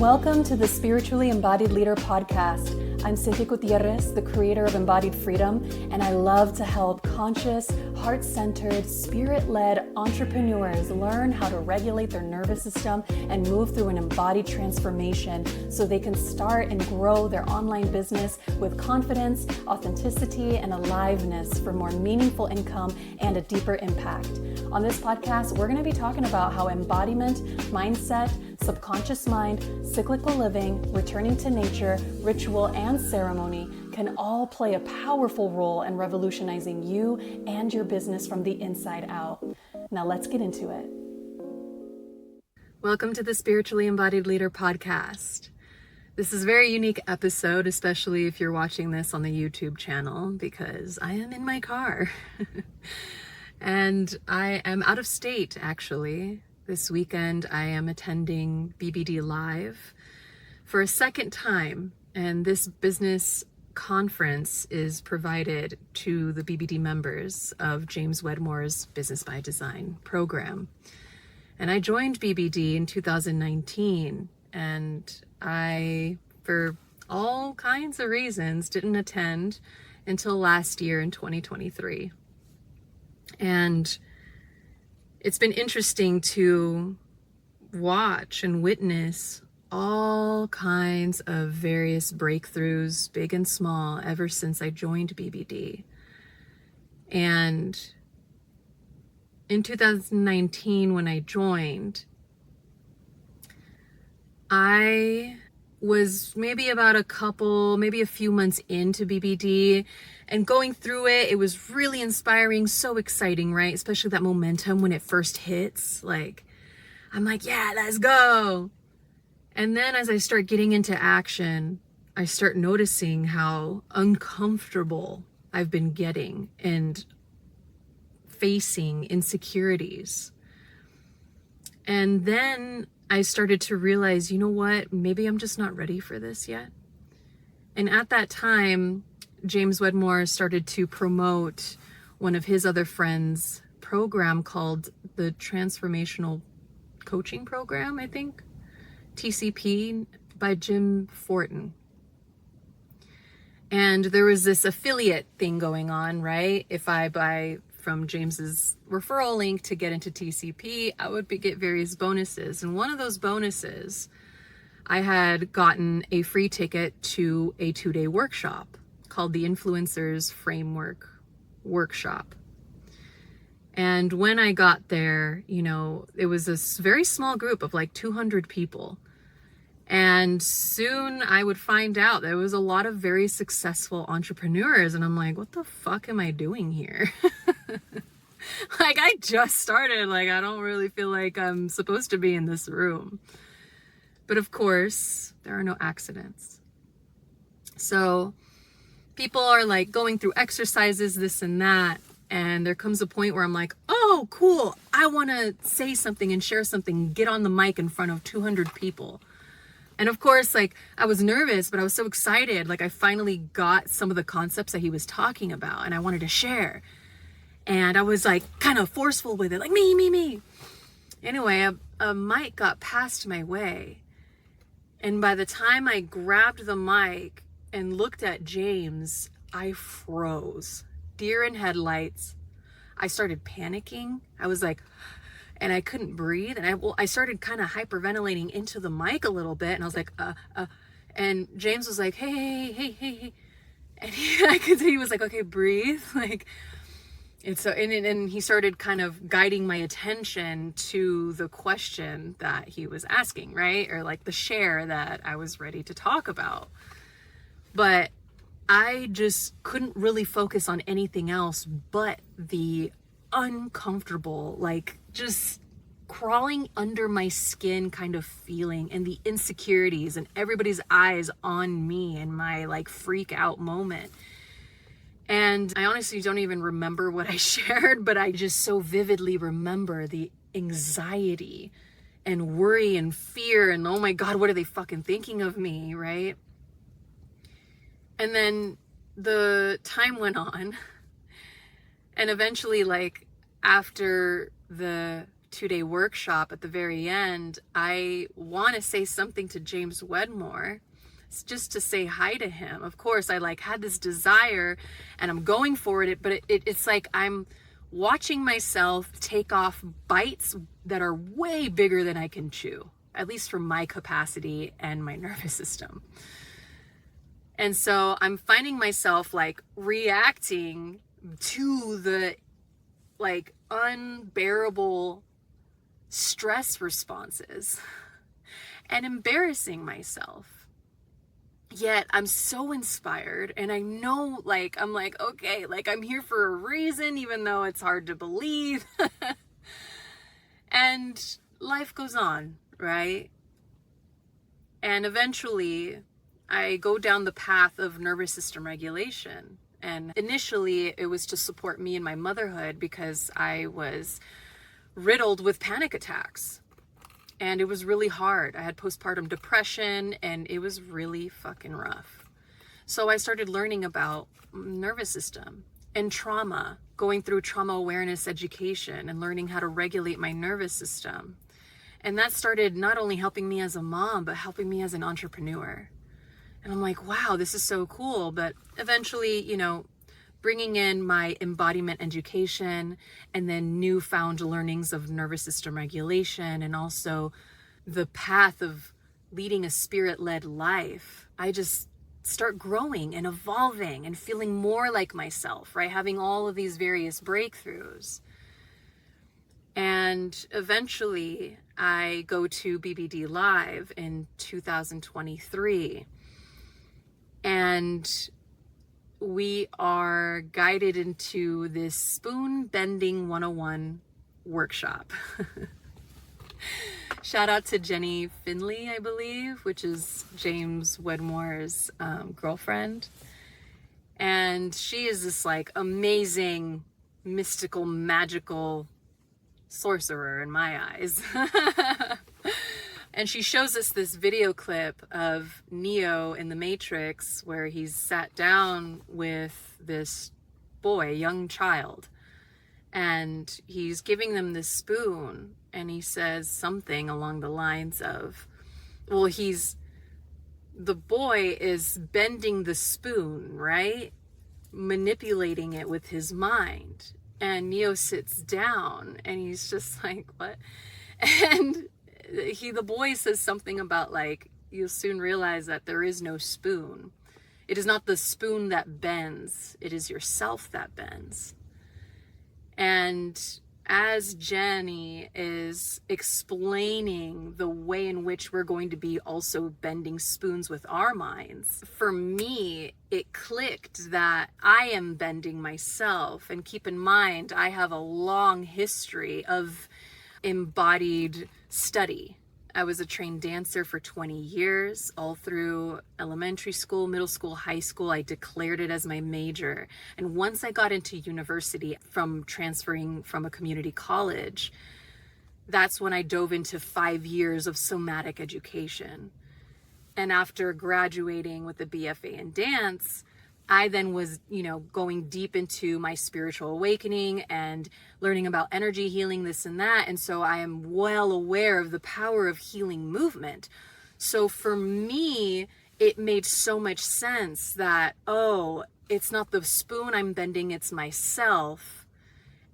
Welcome to the Spiritually Embodied Leader podcast. I'm Cynthia Gutierrez, the creator of Embodied Freedom, and I love to help conscious, heart-centered, spirit-led entrepreneurs learn how to regulate their nervous system and move through an embodied transformation so they can start and grow their online business with confidence, authenticity, and aliveness for more meaningful income and a deeper impact. On this podcast, we're going to be talking about how embodiment, mindset, subconscious mind, cyclical living, returning to nature, ritual, and ceremony can all play a powerful role in revolutionizing you and your business from the inside out. Now let's get into it. Welcome to the Spiritually Embodied Leader podcast. This is a very unique episode, especially if you're watching this on the YouTube channel, because I am in my car. And I am out of state, actually. This weekend, I am attending BBD Live for a second time, and this business conference is provided to the BBD members of James Wedmore's Business by Design program. And I joined BBD in 2019, and I, for all kinds of reasons, didn't attend until last year in 2023. And it's been interesting to watch and witness all kinds of various breakthroughs, big and small, ever since I joined BBD. And in 2019, when I joined, I was maybe a few months into BBD, and going through it was really inspiring, so exciting, right? Especially that momentum when it first hits. I'm like, yeah, let's go. And then as I start getting into action, I start noticing how uncomfortable I've been getting and facing insecurities. And then I started to realize, you know what, maybe I'm just not ready for this yet. And at that time, James Wedmore started to promote one of his other friends' program called the Transformational Coaching Program, I think, TCP, by Jim Fortin. And there was this affiliate thing going on, right? If I buy from James's referral link to get into TCP, I would get various bonuses. And one of those bonuses, I had gotten a free ticket to a 2-day workshop called the Influencers Framework Workshop. And when I got there, it was a very small group of 200 people. And soon I would find out there was a lot of very successful entrepreneurs. And I'm like, what the fuck am I doing here? I just started. I don't really feel like I'm supposed to be in this room. But of course, there are no accidents. So people are going through exercises, this and that. And there comes a point where I'm like, oh, cool. I want to say something and share something, get on the mic in front of 200 people. And of course, I was nervous, but I was so excited. I finally got some of the concepts that he was talking about and I wanted to share. And I was kind of forceful with it, me. Anyway, a mic got passed my way. And by the time I grabbed the mic and looked at James, I froze. Deer in headlights. I started panicking. I was and I couldn't breathe. And I started kind of hyperventilating into the mic a little bit. And I was and James was like, hey. And I could see he was like, okay, breathe. And he started kind of guiding my attention to the question that he was asking, right? Or the share that I was ready to talk about. But I just couldn't really focus on anything else but the uncomfortable, just crawling under my skin kind of feeling, and the insecurities and everybody's eyes on me in my freak out moment. And I honestly don't even remember what I shared, but I just so vividly remember the anxiety and worry and fear and, oh my God, what are they fucking thinking of me, right? And then the time went on, and eventually, after the 2-day workshop at the very end, I want to say something to James Wedmore. It's just to say hi to him. Of course, I like had this desire and I'm going for it, but it's like I'm watching myself take off bites that are way bigger than I can chew, at least for my capacity and my nervous system. And so I'm finding myself like reacting to the like unbearable stress responses and embarrassing myself. Yet I'm so inspired, and I know, like, I'm like, okay, like I'm here for a reason, even though it's hard to believe. And life goes on, right? And eventually I go down the path of nervous system regulation. And initially it was to support me in my motherhood because I was riddled with panic attacks. And it was really hard. I had postpartum depression and it was really fucking rough. So I started learning about nervous system and trauma, going through trauma awareness education and learning how to regulate my nervous system. And that started not only helping me as a mom, but helping me as an entrepreneur. And I'm like, wow, this is so cool. But eventually, you know, bringing in my embodiment education and then newfound learnings of nervous system regulation and also the path of leading a spirit-led life, I just start growing and evolving and feeling more like myself, right? Having all of these various breakthroughs. And eventually I go to BBD Live in 2023. And we are guided into this spoon bending 101 workshop. Shout out to Jenny Finley, I believe, which is James Wedmore's girlfriend. And she is this like amazing, mystical, magical sorcerer in my eyes. And she shows us this video clip of Neo in the Matrix where he's sat down with this boy, young child, and he's giving them this spoon, and he says something along the lines of, well, the boy is bending the spoon, right? Manipulating it with his mind. And Neo sits down and he's just like, what? And the boy says something about like, you'll soon realize that there is no spoon. It is not the spoon that bends. It is yourself that bends. And as Jenny is explaining the way in which we're going to be also bending spoons with our minds, for me, it clicked that I am bending myself. And keep in mind, I have a long history of embodied study. I was a trained dancer for 20 years, all through elementary school, middle school, high school. I declared it as my major. And once I got into university from transferring from a community college, that's when I dove into 5 years of somatic education. And after graduating with a BFA in dance, I then was, going deep into my spiritual awakening and learning about energy healing, this and that. And so I am well aware of the power of healing movement. So for me, it made so much sense that, oh, it's not the spoon I'm bending, it's myself.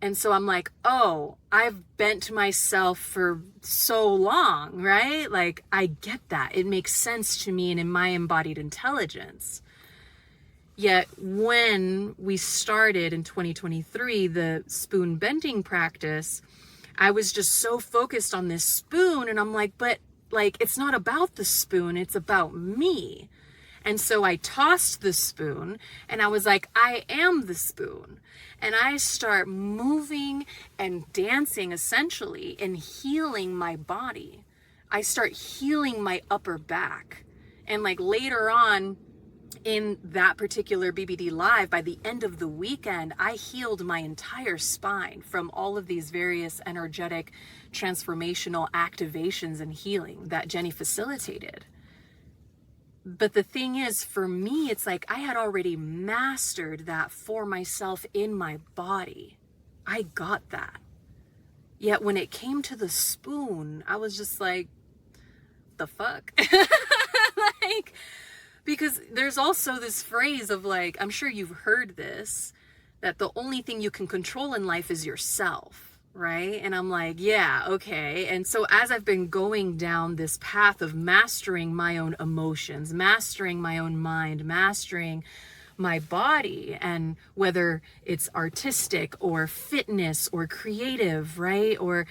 And so I'm like, oh, I've bent myself for so long, right? Like, I get that. It makes sense to me and in my embodied intelligence. Yet when we started in 2023, the spoon bending practice, I was just so focused on this spoon. And I'm like, but like, it's not about the spoon, it's about me. And so I tossed the spoon and I was like, I am the spoon. And I start moving and dancing essentially and healing my body. I start healing my upper back. And like later on, in that particular BBD Live, by the end of the weekend, I healed my entire spine from all of these various energetic transformational activations and healing that Jenny facilitated. But the thing is, for me, it's like I had already mastered that for myself in my body. I got that. Yet when it came to the spoon, I was just like, the fuck? Like, because there's also this phrase of like, I'm sure you've heard this, that the only thing you can control in life is yourself, right? And I'm like, yeah, okay. And so as I've been going down this path of mastering my own emotions, mastering my own mind, mastering my body, and whether it's artistic or fitness or creative, right? Or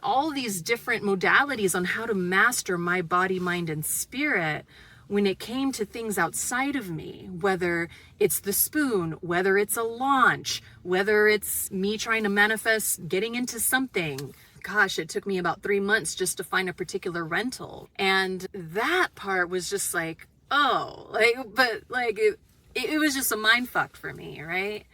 all these different modalities on how to master my body, mind, and spirit. When it came to things outside of me, whether it's the spoon, whether it's a launch, whether it's me trying to manifest getting into something, gosh, it took me about 3 months just to find a particular rental. And that part was just like, oh, like, but like, it was just a mind fuck for me, right?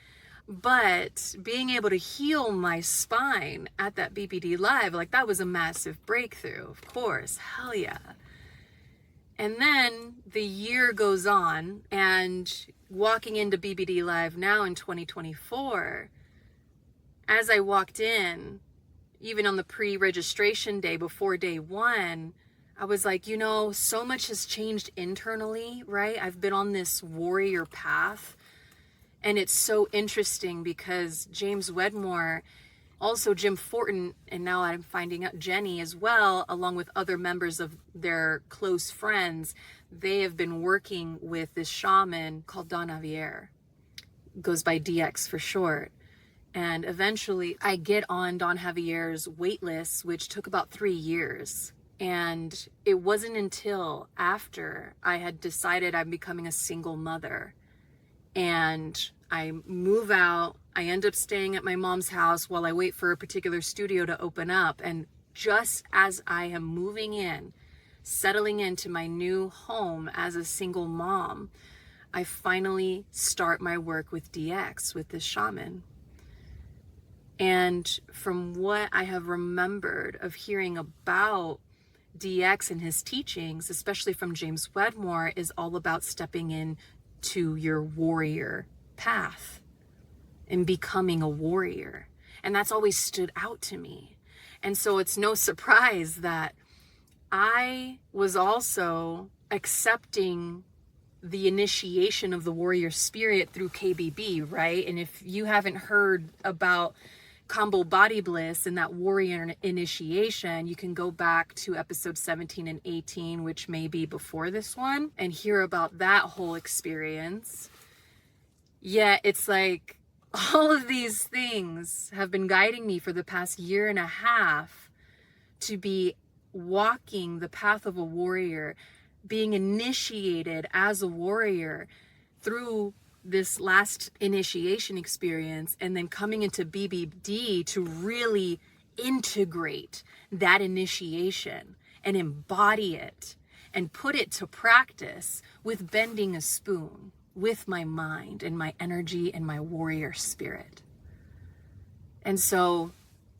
But being able to heal my spine at that BBD Live, like that was a massive breakthrough, of course, hell yeah. And then the year goes on, and walking into BBD Live now in 2024, as I walked in, even on the pre-registration day before day one, I was like, you know, so much has changed internally, right? I've been on this warrior path. And it's so interesting because James Wedmore, also Jim Fortin, and now I'm finding out Jenny as well, along with other members of their close friends, they have been working with this shaman called Don Javier. Goes by DX for short. And eventually I get on Don Javier's wait list, which took about 3 years. And it wasn't until after I had decided I'm becoming a single mother, and I move out, I end up staying at my mom's house while I wait for a particular studio to open up. And just as I am moving in, settling into my new home as a single mom, I finally start my work with DX, with this shaman. And from what I have remembered of hearing about DX and his teachings, especially from James Wedmore, is all about stepping in to your warrior path and becoming a warrior. And that's always stood out to me. And so it's no surprise that I was also accepting the initiation of the warrior spirit through KBB, right? And if you haven't heard about Combo Body Bliss and that warrior initiation, you can go back to episode 17 and 18, which may be before this one, and hear about that whole experience. Yet it's like all of these things have been guiding me for the past 1.5 years to be walking the path of a warrior, being initiated as a warrior through this last initiation experience, and then coming into BBD to really integrate that initiation and embody it and put it to practice with bending a spoon, with my mind and my energy and my warrior spirit. And so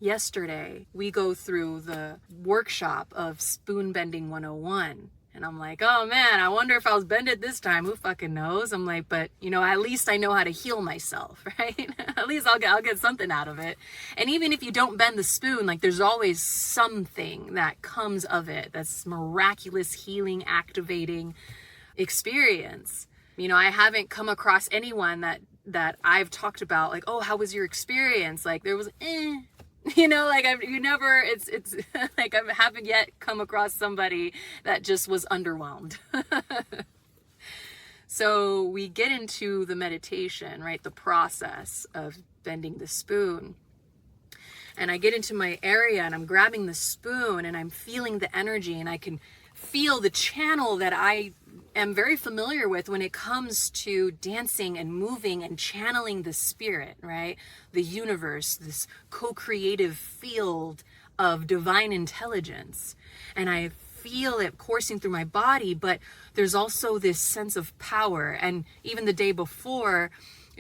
yesterday we go through the workshop of Spoon Bending 101. And I'm like, oh man, I wonder if I was bended this time. Who fucking knows? I'm like, but you know, at least I know how to heal myself, right? At least I'll get something out of it. And even if you don't bend the spoon, like there's always something that comes of it. That's miraculous healing, activating experience. You know, I haven't come across anyone that I've talked about like, oh, how was your experience? Like there was, you know, like it's like I haven't yet come across somebody that just was underwhelmed. So we get into the meditation, right? The process of bending the spoon. And I get into my area and I'm grabbing the spoon and I'm feeling the energy, and I can feel the channel that I am very familiar with when it comes to dancing and moving and channeling the spirit, right? The universe, this co-creative field of divine intelligence. And I feel it coursing through my body, but there's also this sense of power. And even the day before,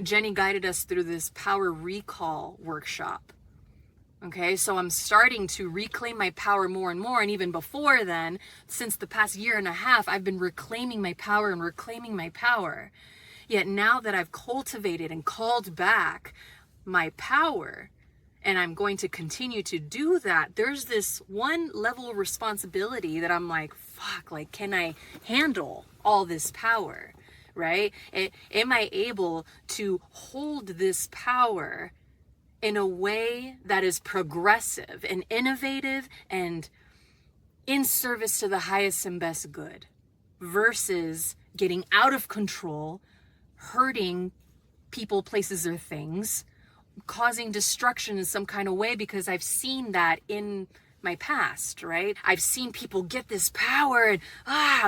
Jenny guided us through this power recall workshop. Okay, so I'm starting to reclaim my power more and more. And even before then, since the past 1.5 years, I've been reclaiming my power and reclaiming my power. Yet now that I've cultivated and called back my power, and I'm going to continue to do that, there's this one level of responsibility that I'm like, fuck, like, can I handle all this power, right? Am I able to hold this power in a way that is progressive and innovative and in service to the highest and best good, versus getting out of control, hurting people, places, or things, causing destruction in some kind of way, because I've seen that in my past, right? I've seen people get this power and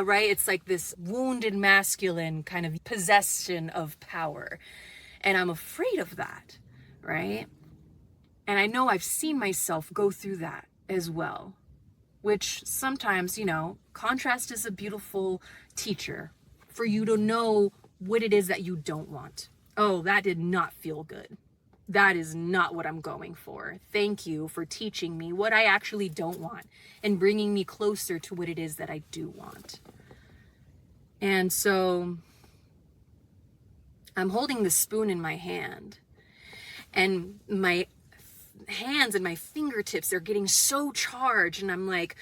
right? It's like this wounded masculine kind of possession of power. And I'm afraid of that, right? And I know I've seen myself go through that as well, which sometimes, you know, contrast is a beautiful teacher for you to know what it is that you don't want. Oh, that did not feel good. That is not what I'm going for. Thank you for teaching me what I actually don't want and bringing me closer to what it is that I do want. And so I'm holding the spoon in my hand, and my hands and my fingertips are getting so charged, and I'm like,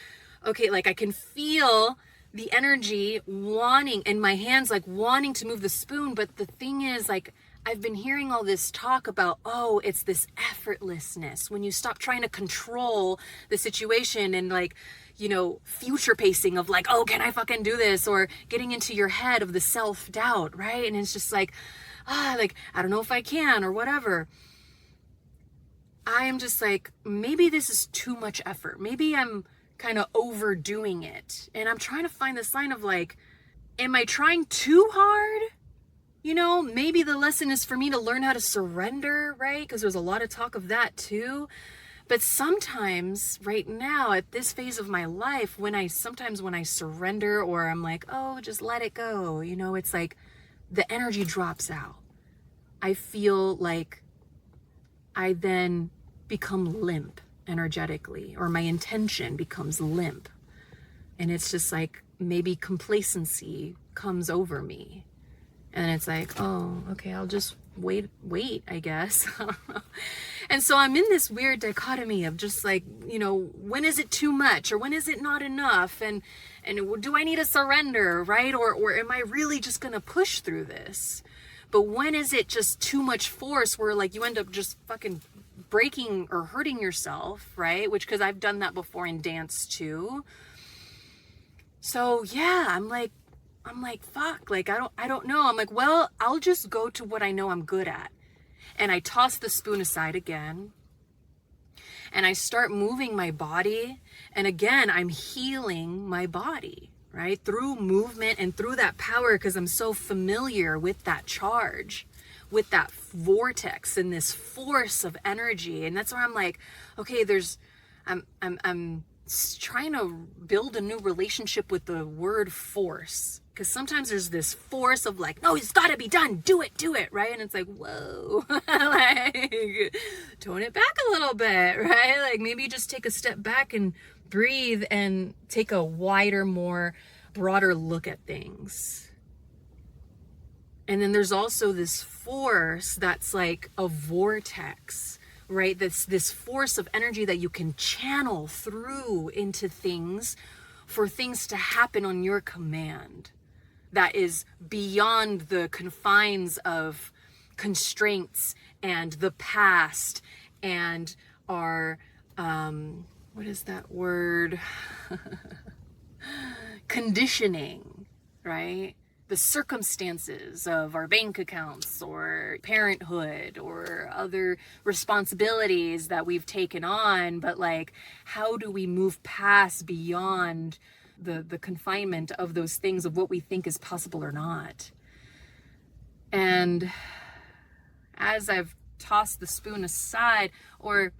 okay, like I can feel the energy wanting, and my hands like wanting to move the spoon. But the thing is, like, I've been hearing all this talk about, oh, it's this effortlessness when you stop trying to control the situation and, like, you know, future pacing of like, oh, can I fucking do this? Or getting into your head of the self-doubt, right? And it's just like, like, I don't know if I can or whatever. I am just like, maybe this is too much effort. Maybe I'm kind of overdoing it. And I'm trying to find this line of like, am I trying too hard? You know, maybe the lesson is for me to learn how to surrender, right? Because there's a lot of talk of that too. But sometimes right now at this phase of my life, when I surrender, or I'm like, oh, just let it go, you know, it's like the energy drops out. I feel like I then become limp energetically, or my intention becomes limp. And it's just like maybe complacency comes over me. And it's like, oh, okay, I'll just wait, I guess. I don't know. And so I'm in this weird dichotomy of just like, you know, when is it too much or when is it not enough? And do I need to surrender, right? Or am I really just going to push through this? But when is it just too much force where like you end up just fucking breaking or hurting yourself, right? Which, because I've done that before in dance too. So yeah, I'm like, fuck, like, I don't know. I'm like, well, I'll just go to what I know I'm good at. And I toss the spoon aside again. And I start moving my body. And again, I'm healing my body, right? Through movement and through that power, because I'm so familiar with that charge, with that vortex and this force of energy. And that's where I'm like, okay, I'm trying to build a new relationship with the word force. Because sometimes there's this force of like, no, it's got to be done. Do it, right? And it's like, whoa, like, tone it back a little bit, right? Like maybe just take a step back and breathe and take a wider, more broader look at things. And then there's also this force that's like a vortex, right? That's this force of energy that you can channel through into things for things to happen on your command. That is beyond the confines of constraints and the past and our, what is that word? Conditioning, right? The circumstances of our bank accounts or parenthood or other responsibilities that we've taken on. But like, how do we move past beyond the confinement of those things, of what we think is possible or not? And as I've tossed the spoon aside, or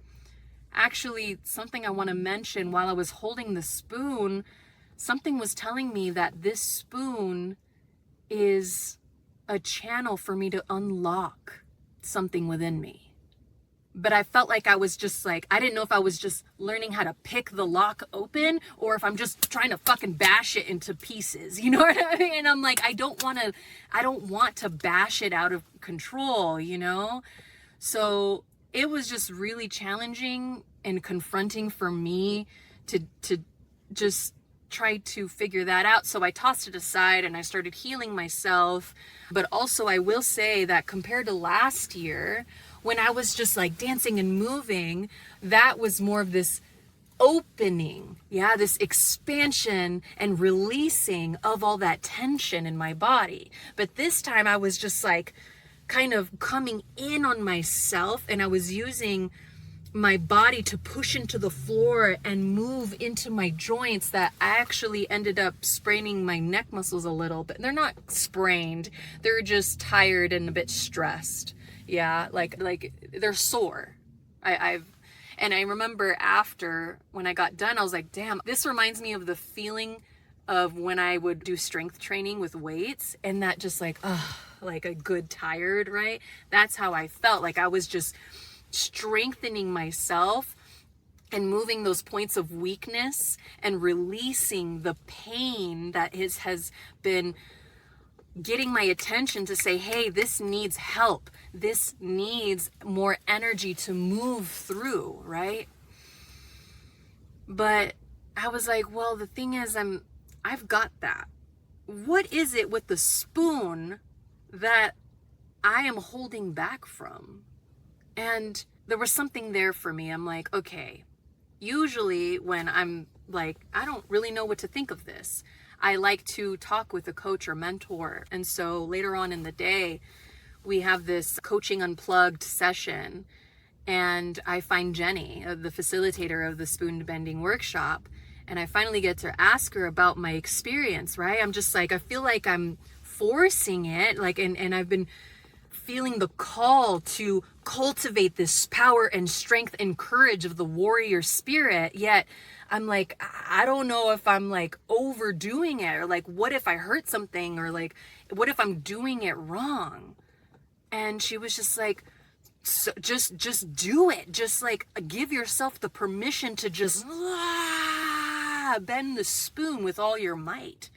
actually something I want to mention, while I was holding the spoon, something was telling me that this spoon is a channel for me to unlock something within me. But I felt like I was just like, I didn't know if I was just learning how to pick the lock open or if I'm just trying to fucking bash it into pieces. You know what I mean? And I'm like, I don't want to bash it out of control, you know? So it was just really challenging and confronting for me to just try to figure that out. So I tossed it aside and I started healing myself. But also I will say that compared to last year, when I was just like dancing and moving, that was more of this opening, this expansion and releasing of all that tension in my body. But this time I was just like kind of coming in on myself, and I was using my body to push into the floor and move into my joints, that I actually ended up spraining my neck muscles a little bit. They're not sprained, they're just tired and a bit stressed. Like they're sore. And I remember after, when I got done, I was like, damn, this reminds me of the feeling of when I would do strength training with weights, and that just like a good tired, right? That's how I felt. Like I was just strengthening myself and moving those points of weakness and releasing the pain that has been getting my attention to say, hey, this needs help. This needs more energy to move through, right? But I was like, well, the thing is, I've got that. What is it with the spoon that I am holding back from? And there was something there for me. I'm like, okay, usually when I'm like, I don't really know what to think of this, I like to talk with a coach or mentor. And so later on in the day, we have this coaching unplugged session, and I find Jenny, the facilitator of the spoon bending workshop, and I finally get to ask her about my experience, right? I'm just like, I feel like I'm forcing it, like, and I've been feeling the call to cultivate this power and strength and courage of the warrior spirit, yet I'm like, I don't know if I'm like overdoing it, or like, what if I hurt something, or like, what if I'm doing it wrong? And she was just like, so just do it. Just like give yourself the permission to just bend the spoon with all your might.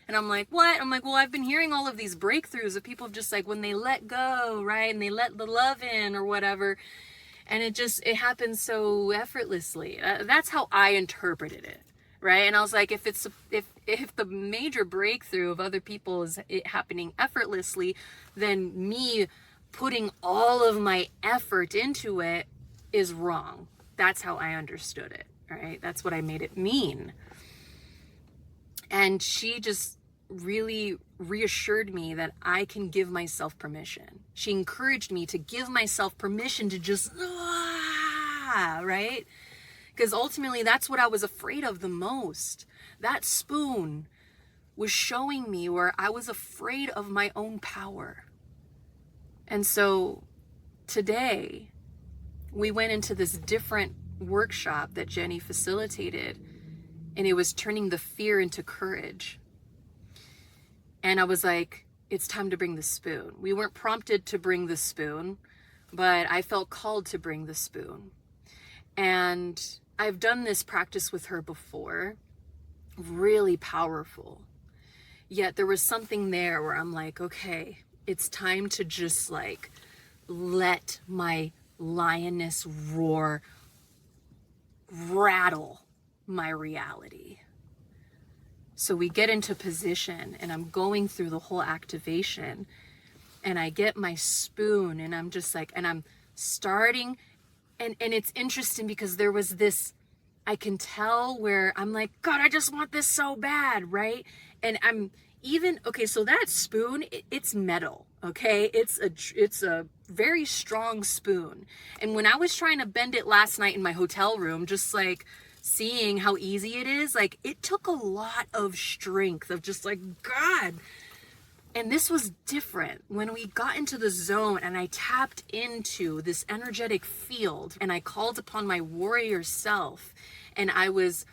And I'm like, what? I'm like, well, I've been hearing all of these breakthroughs of people just like when they let go, right? And they let the love in or whatever. And it happens so effortlessly. That's how I interpreted it, right? And I was like, if the major breakthrough of other people is it happening effortlessly, then me putting all of my effort into it is wrong. That's how I understood it, right? That's what I made it mean. And she just really reassured me that I can give myself permission. She encouraged me to give myself permission to just, right? Because ultimately that's what I was afraid of the most. That spoon was showing me where I was afraid of my own power. And so today we went into this different workshop that Jenny facilitated, and it was turning the fear into courage. And I was like, it's time to bring the spoon. We weren't prompted to bring the spoon, but I felt called to bring the spoon. And I've done this practice with her before, really powerful. Yet there was something there where I'm like, okay, it's time to just like let my lioness roar rattle my reality. So we get into position, and I'm going through the whole activation, and I get my spoon, and I'm just like, and I'm starting, and it's interesting because there was this, I can tell where I'm like, God, I just want this so bad, right? And I'm even, okay, so that spoon, it's metal, okay? It's a very strong spoon. And when I was trying to bend it last night in my hotel room, just like seeing how easy it is, like it took a lot of strength of just like, God. And this was different when we got into the zone and I tapped into this energetic field and I called upon my warrior self, and I was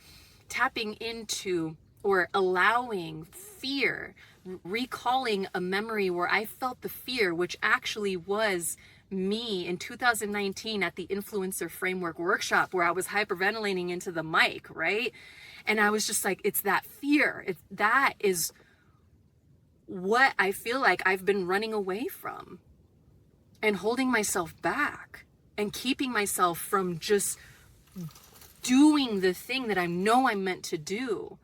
tapping into or allowing fear, recalling a memory where I felt the fear, which actually was me in 2019 at the Influencer Framework workshop where I was hyperventilating into the mic, right? And I was just like, it's that fear. That is what I feel like I've been running away from and holding myself back. and keeping myself from just doing the thing that I know I'm meant to do.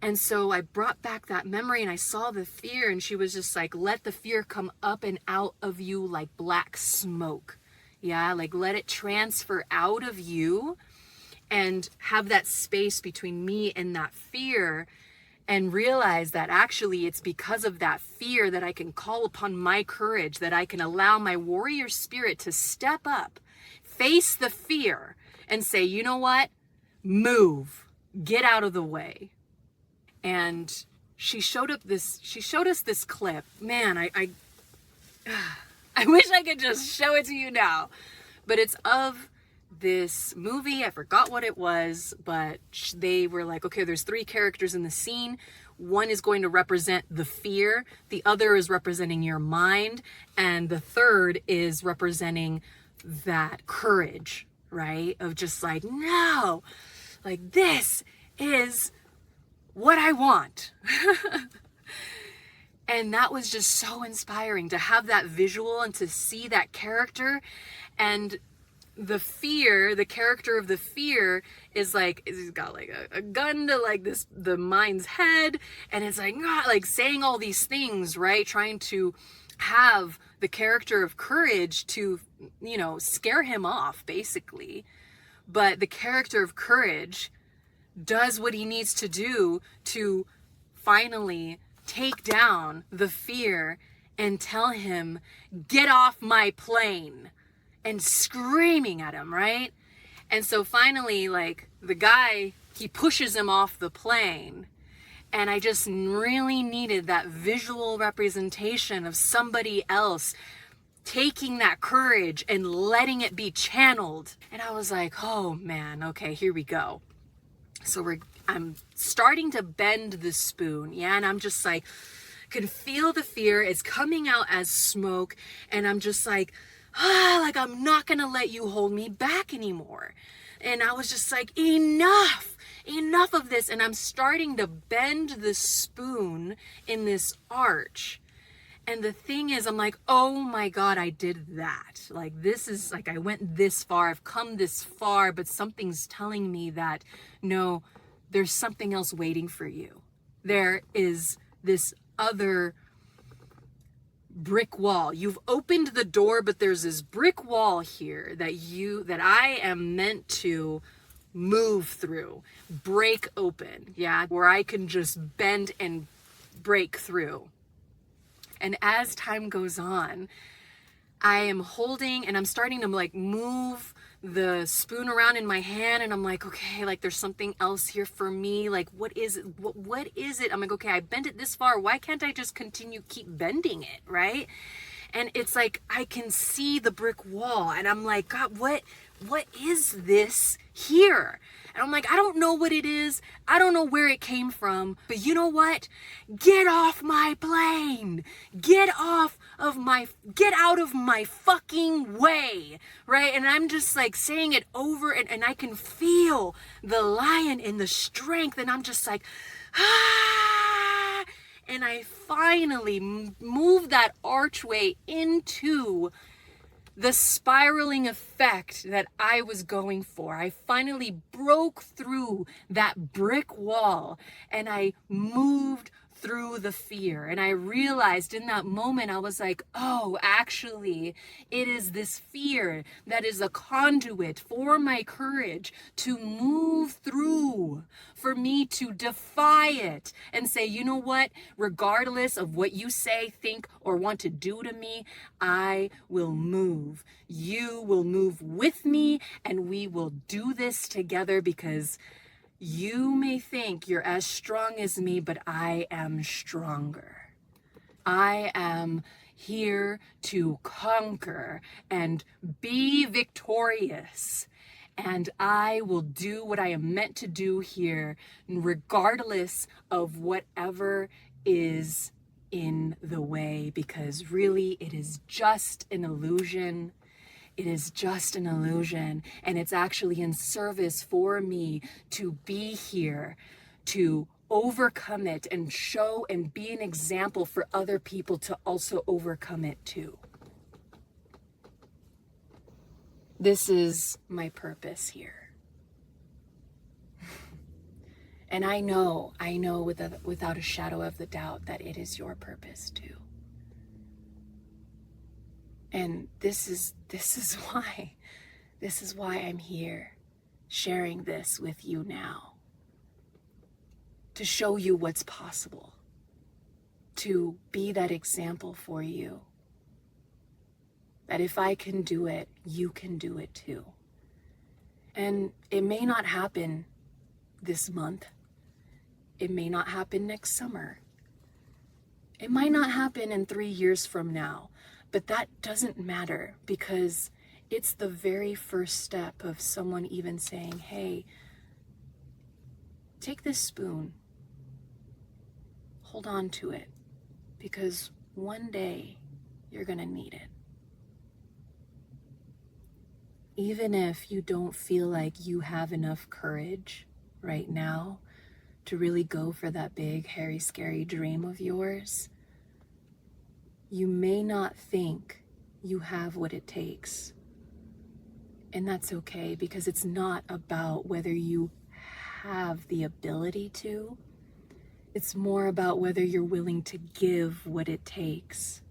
And so I brought back that memory and I saw the fear, and she was just like, let the fear come up and out of you like black smoke. Yeah, like let it transfer out of you and have that space between me and that fear, and realize that actually it's because of that fear that I can call upon my courage, that I can allow my warrior spirit to step up, face the fear, and say, you know what? Move, get out of the way. And she showed us this clip. Man, I wish I could just show it to you now. But it's of this movie. I forgot what it was, but they were like, okay, there's 3 characters in the scene. One is going to represent the fear. The other is representing your mind. And the third is representing that courage, right? Of just like, no, like this is what I want. And that was just so inspiring to have that visual and to see that character. And the fear, the character of the fear is like, he's got like a gun to like the mind's head, and it's like saying all these things, right? Trying to have the character of courage to, scare him off, basically. But the character of courage does what he needs to do to finally take down the fear and tell him, get off my plane, and screaming at him, right? And so finally, like, the guy, he pushes him off the plane. And I just really needed that visual representation of somebody else taking that courage and letting it be channeled. And I was like, oh man, okay, here we go. So I'm starting to bend the spoon, yeah, and I'm just like, can feel the fear. It's coming out as smoke, and I'm just like, like I'm not gonna let you hold me back anymore. And I was just like, enough of this. And I'm starting to bend the spoon in this arch. And the thing is, I'm like, oh my God, I did that. Like, this is like, I went this far, I've come this far, but something's telling me that, no, there's something else waiting for you. There is this other brick wall. You've opened the door, but there's this brick wall here that I am meant to move through, break open, yeah, where I can just bend and break through. And as time goes on, I am holding and I'm starting to like move the spoon around in my hand, and I'm like, okay, like there's something else here for me. Like, what is it? What is it? I'm like, okay, I bent it this far. Why can't I just keep bending it, right? And it's like, I can see the brick wall, and I'm like, God, what is this here? And I'm like, I don't know what it is. I don't know where it came from, but you know what? Get off my plane. Get out of my fucking way, right? And I'm just like saying it over, and I can feel the lion in the strength, and I'm just like, ah! And I finally move that archway into the spiraling effect that I was going for. I finally broke through that brick wall, and I moved through the fear. And I realized in that moment, I was like, oh, actually, it is this fear that is a conduit for my courage to move through, for me to defy it and say, you know what, regardless of what you say, think, or want to do to me, I will move. You will move with me, and we will do this together, because you may think you're as strong as me, but I am stronger. I am here to conquer and be victorious. And I will do what I am meant to do here, regardless of whatever is in the way, because really it is just an illusion. It is just an illusion, and it's actually in service for me to be here, to overcome it and show and be an example for other people to also overcome it too. this is my purpose here. And I know without a shadow of the doubt that it is your purpose too. And this is why I'm here sharing this with you now. To show you what's possible. To be that example for you. That if I can do it, you can do it too. And it may not happen this month. It may not happen next summer. It might not happen in 3 years from now. But that doesn't matter, because it's the very first step of someone even saying, hey, take this spoon. Hold on to it, because one day you're going to need it. Even if you don't feel like you have enough courage right now to really go for that big, hairy, scary dream of yours, you may not think you have what it takes. And that's okay, because it's not about whether you have the ability to. It's more about whether you're willing to give what it takes.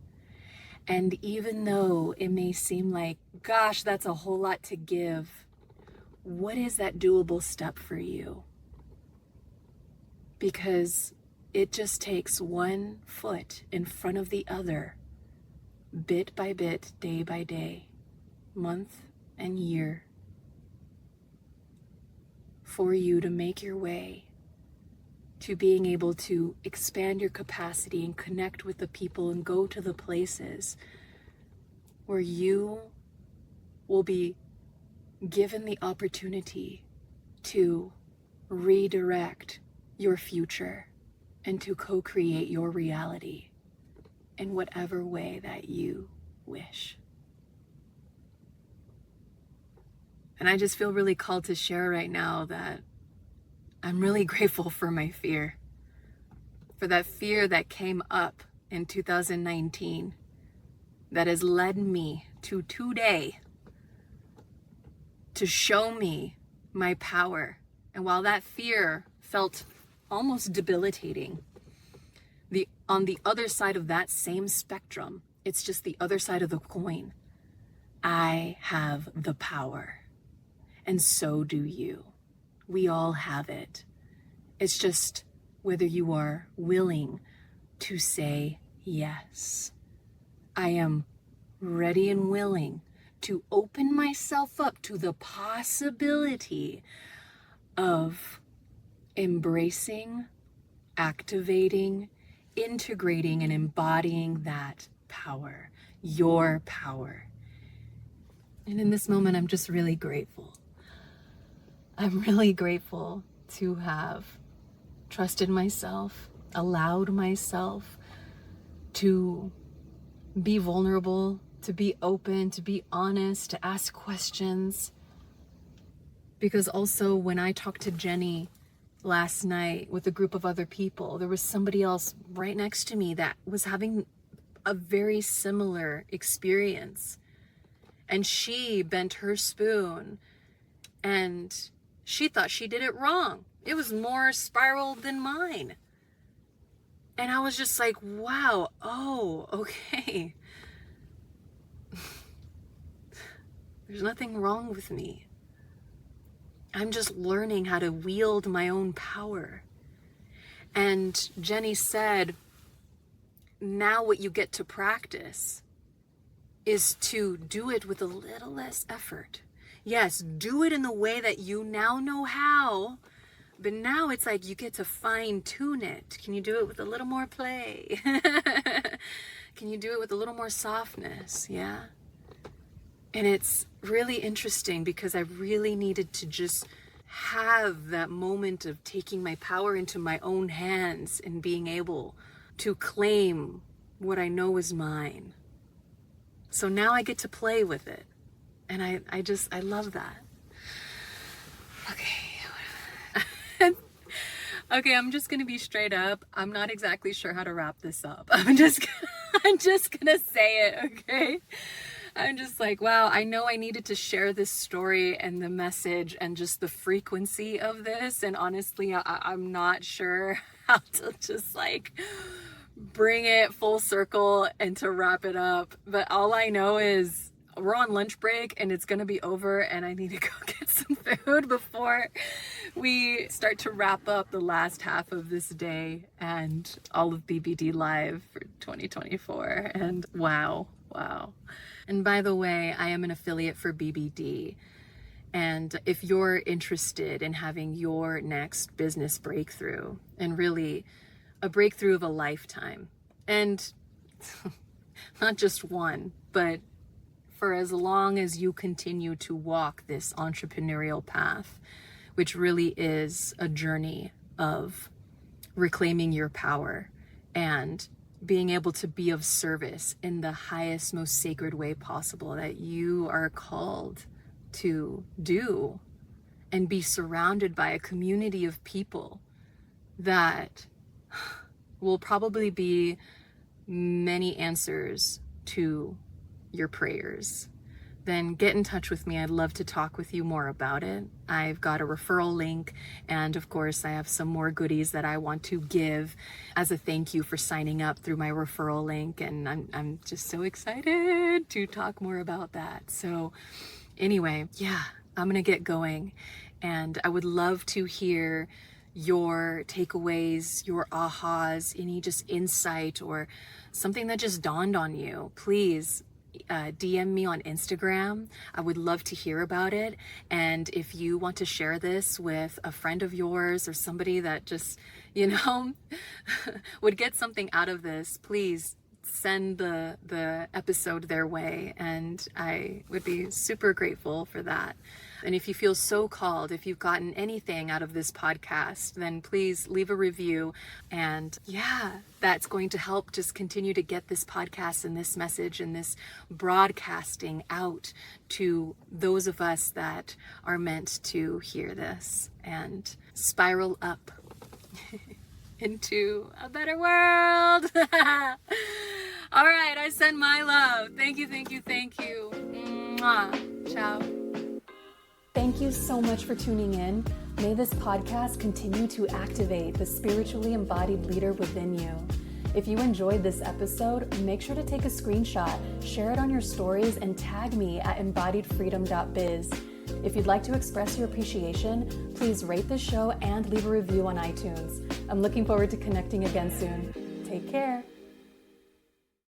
And even though it may seem like, gosh, that's a whole lot to give, what is that doable step for you? Because it just takes one foot in front of the other, bit by bit, day by day, month and year, for you to make your way to being able to expand your capacity and connect with the people and go to the places where you will be given the opportunity to redirect your future and to co-create your reality in whatever way that you wish. And I just feel really called to share right now that I'm really grateful for my fear. For that fear that came up in 2019 that has led me to today to show me my power. And while that fear felt almost debilitating, on the other side of that same spectrum, it's just the other side of the coin. I have the power. And so do you. We all have it. It's just whether you are willing to say yes. I am ready and willing to open myself up to the possibility of embracing, activating, integrating, and embodying that power, your power. And in this moment, I'm just really grateful. I'm really grateful to have trusted myself, allowed myself to be vulnerable, to be open, to be honest, to ask questions. Because also when I talked to Jenny last night with a group of other people, there was somebody else right next to me that was having a very similar experience. And she bent her spoon and she thought she did it wrong. It was more spiraled than mine. And I was just like, wow, oh, okay. There's nothing wrong with me. I'm just learning how to wield my own power. And Jenny said, now what you get to practice is to do it with a little less effort. Yes, do it in the way that you now know how, but now it's like you get to fine tune it. Can you do it with a little more play? Can you do it with a little more softness? Yeah. And it's really interesting because I really needed to just have that moment of taking my power into my own hands and being able to claim what I know is mine. So now I get to play with it. And I love that. Okay. Okay, I'm just gonna be straight up. I'm not exactly sure how to wrap this up. I'm just gonna say it, okay? I'm just like, wow, I know I needed to share this story and the message and just the frequency of this. And honestly, I'm not sure how to just like bring it full circle and to wrap it up. But all I know is we're on lunch break and it's going to be over and I need to go get some food before we start to wrap up the last half of this day and all of BBD Live for 2024. And wow. And by the way, I am an affiliate for BBD. And if you're interested in having your next business breakthrough, and really a breakthrough of a lifetime, and not just one, but for as long as you continue to walk this entrepreneurial path, which really is a journey of reclaiming your power and being able to be of service in the highest, most sacred way possible that you are called to do, and be surrounded by a community of people that will probably be many answers to your prayers, then get in touch with me. I'd love to talk with you more about it. I've got a referral link, and of course I have some more goodies that I want to give as a thank you for signing up through my referral link, and I'm just so excited to talk more about that. So anyway, yeah, I'm gonna get going, and I would love to hear your takeaways, your ahas, any just insight or something that just dawned on you. Please DM me on Instagram. I would love to hear about it. And if you want to share this with a friend of yours or somebody that just, would get something out of this, please send the episode their way, and I would be super grateful for that. And if you feel so called, if you've gotten anything out of this podcast, then please leave a review. And yeah, that's going to help just continue to get this podcast and this message and this broadcasting out to those of us that are meant to hear this and spiral up into a better world. All right, I send my love. Thank you. Mwah. Ciao. Thank you so much for tuning in. May this podcast continue to activate the spiritually embodied leader within you. If you enjoyed this episode, make sure to take a screenshot, share it on your stories, and tag me at embodiedfreedom.biz. If you'd like to express your appreciation, please rate the show and leave a review on iTunes. I'm looking forward to connecting again soon. Take care.